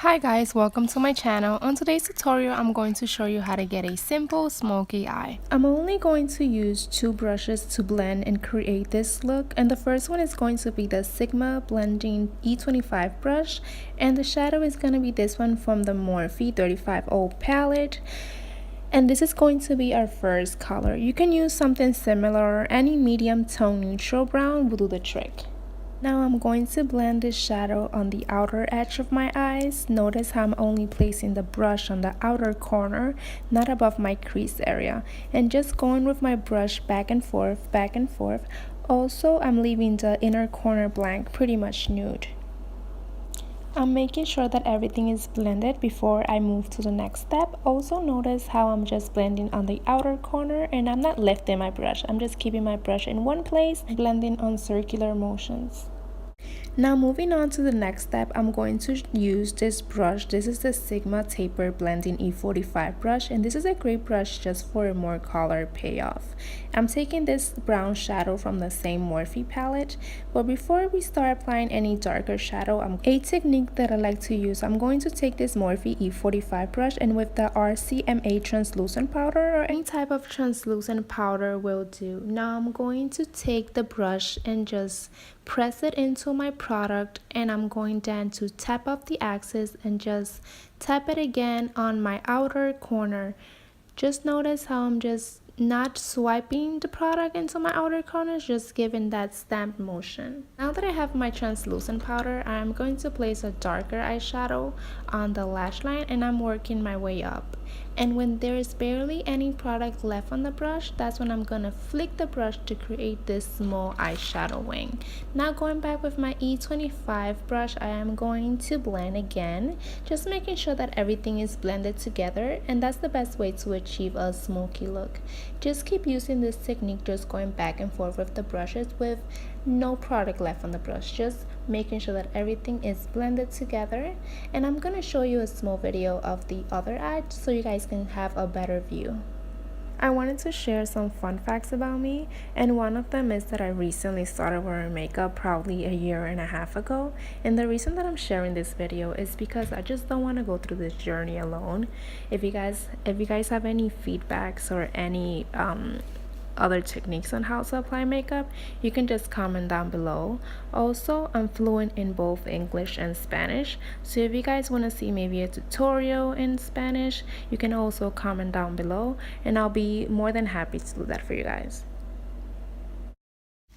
Hi guys, welcome to my channel. On today's tutorial, I'm going to show you how to get a simple smoky eye. I'm only going to use two brushes to blend and create this look, and the first one is going to be the Sigma Blending E25 brush, and the shadow is going to be this one from the Morphe 35O palette. And this is going to be our first color. You can use something similar, any medium tone neutral brown will do the trick. Now I'm going to blend this shadow on the outer edge of my eyes. Notice how I'm only placing the brush on the outer corner, not above my crease area. And just going with my brush back and forth, back and forth. Also, I'm leaving the inner corner blank, pretty much nude. I'm making sure that everything is blended before I move to the next step. Also notice how I'm just blending on the outer corner and I'm not lifting my brush. I'm just keeping my brush in one place, blending on circular motions. Now moving on to the next step, I'm going to use this brush. This is the Sigma Taper Blending E45 brush, and this is a great brush just for a more color payoff. I'm taking this brown shadow from the same Morphe palette, but before we start applying any darker shadow, a technique that I like to use, I'm going to take this Morphe E45 brush, and with the RCMA translucent powder or any type of translucent powder will do. Now I'm going to take the brush and just press it into my product, and I'm going then to tap off the axis and just tap it again on my outer corner. Just notice how I'm just not swiping the product into my outer corners, just giving that stamped motion. Now that I have my translucent powder, I'm going to place a darker eyeshadow on the lash line, and I'm working my way up. And when there is barely any product left on the brush, that's when I'm gonna flick the brush to create this small eyeshadow wing. Now going back with my E25 brush, I am going to blend again, just making sure that everything is blended together, and that's the best way to achieve a smoky look. Just keep using this technique, just going back and forth with the brushes with no product left on the brush, just making sure that everything is blended together. And I'm gonna show you a small video of the other eye so you guys can have a better view. I wanted to share some fun facts about me, and one of them is that I recently started wearing makeup probably a year and a half ago, and the reason that I'm sharing this video is because I just don't want to go through this journey alone. If you guys have any feedbacks or any other techniques on how to apply makeup, you can just comment down below. Also, I'm fluent in both English and Spanish, so if you guys want to see maybe a tutorial in Spanish, you can also comment down below, and I'll be more than happy to do that for you guys.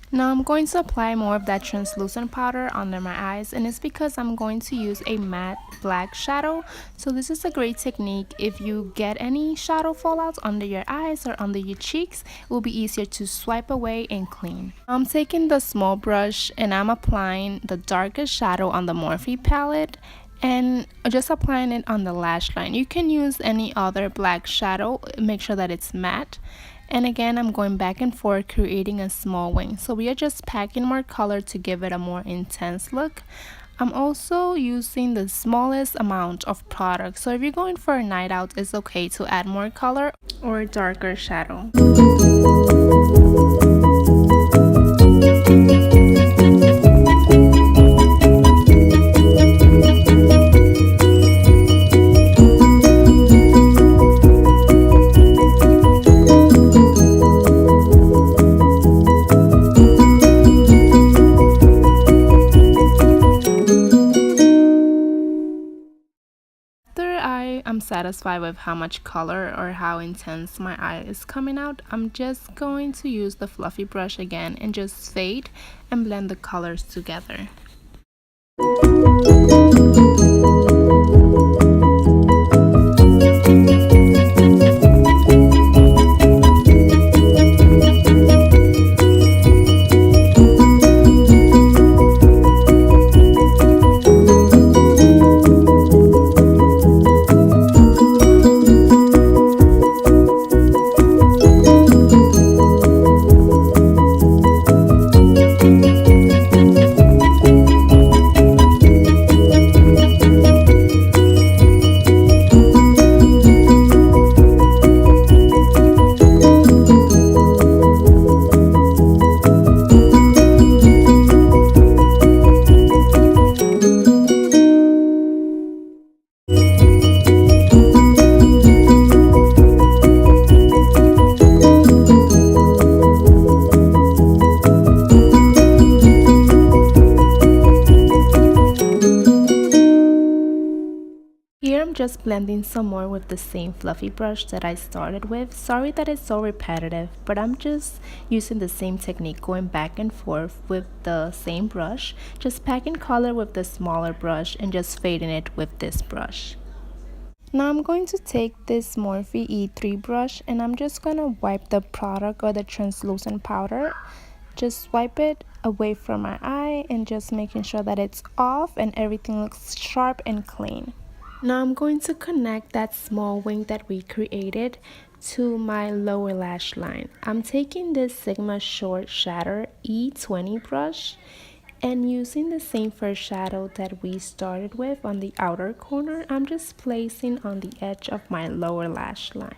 Now I'm going to apply more of that translucent powder under my eyes, and it's because I'm going to use a matte black shadow. So this is a great technique if you get any shadow fallouts under your eyes or under your cheeks. It will be easier to swipe away and clean. I'm taking the small brush and I'm applying the darkest shadow on the Morphe palette and just applying it on the lash line. You can use any other black shadow, make sure that it's matte. And again, I'm going back and forth creating a small wing. So we are just packing more color to give it a more intense look. I'm also using the smallest amount of product. So if you're going for a night out, it's okay to add more color or a darker shadow. I'm satisfied with how much color or how intense my eye is coming out. I'm just going to use the fluffy brush again and just fade and blend the colors together. just blending some more with the same fluffy brush that I started with. Sorry that it's so repetitive, but I'm just using the same technique, going back and forth with the same brush, just packing color with the smaller brush and just fading it with this brush. Now I'm going to take this Morphe E3 brush and I'm just going to wipe the product or the translucent powder. Just wipe it away from my eye and just making sure that it's off and everything looks sharp and clean. Now I'm going to connect that small wing that we created to my lower lash line. I'm taking this Sigma Short Shatter E20 brush and using the same first shadow that we started with on the outer corner, I'm just placing on the edge of my lower lash line.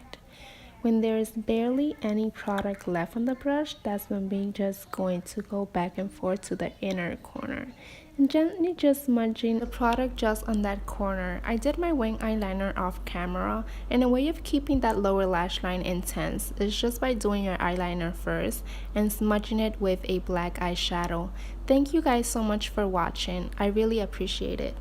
When there is barely any product left on the brush, that's when we're just going to go back and forth to the inner corner and gently just smudging the product just on that corner. I did my wing eyeliner off camera, and a way of keeping that lower lash line intense is just by doing your eyeliner first and smudging it with a black eyeshadow. Thank you guys so much for watching. I really appreciate it.